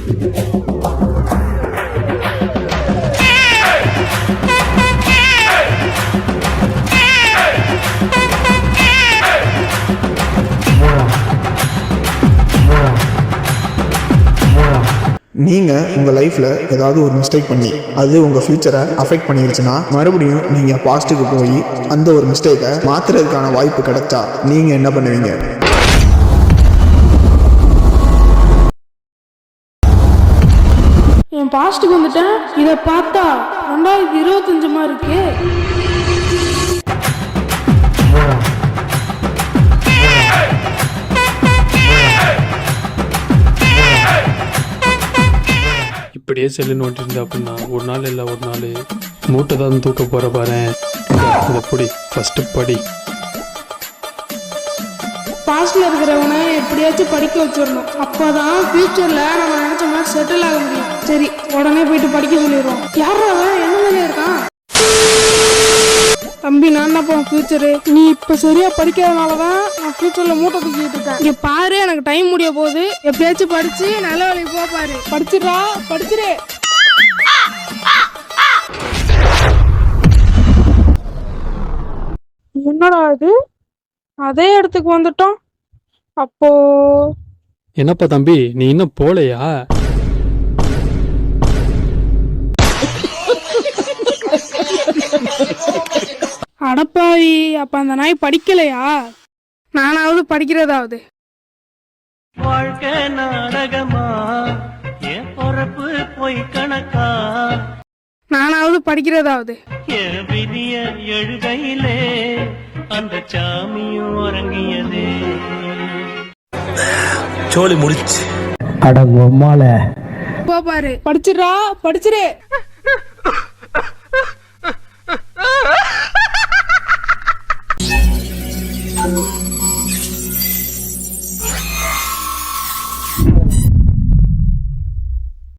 நீங்கள் உங்கள் லைஃப்பில் ஏதாவது ஒரு மிஸ்டேக் பண்ணி அது உங்கள் ஃப்யூச்சரை அஃபெக்ட் பண்ணிருச்சுன்னா மறுபடியும் நீங்கள் பாஸ்ட்டுக்கு போய் அந்த ஒரு மிஸ்டேக்கை மாற்றுறதுக்கான வாய்ப்பு கிடைச்சா நீங்கள் என்ன பண்ணுவீங்க? என் பாஸ்ட்டுக்கு வந்துட்டேன். இதை பார்த்தா 2025 இருக்கு. இப்படியே செல்லு நோட்டி இருந்தா அப்படின்னா ஒரு நாள் இல்லை ஒரு நாள் மூட்டை தான் தூக்க போற பாரு. இதை படி ஃபர்ஸ்ட் படி. பாஸ்ட்ல இருக்கிறவனை எப்படியாச்சும் படிக்க வச்சிடணும். அப்போதான் ஃபியூச்சர்ல நம்ம நினைச்ச மாதிரி செட்டில் ஆக முடியும். சரி, உடனே போயிட்டு படிக்க சொல்லிடுவோம். யாரா என்ன வேலையா இருக்கான்? தம்பி, நான் தான் ஃபியூச்சரு. நீ இப்ப சரியா படிக்காதனாலதான் நான் ஃபியூச்சர்ல மூட்டை தூக்கிட்டு இருக்கேன். இங்க பாரு, எனக்கு டைம் முடிய போகுது. எப்படியாச்சும் படிச்சு நல்ல வேலைக்கு போ பாரு. படிச்சிடா, படிச்சிரு. என்னடா இது, அதே இடத்துக்கு வந்துட்டோம். அப்போ என்னப்பா தம்பி, நீ இன்னும் போலையா? அடப்பாவி, அப்ப அந்த நாய் படிக்கலையா? நானாவது படிக்கிறதாவது. வாழ்க்கை நாடகமா, என் பொறப்பு போய் கணக்கா, நானாவது படிக்கிறதாவது. என் விதிய எழுதையிலே அந்த சாமியும் உறங்கியதே. சோழி முடிச்சு போ பாரு. படிச்சிடா, படிச்சிரு.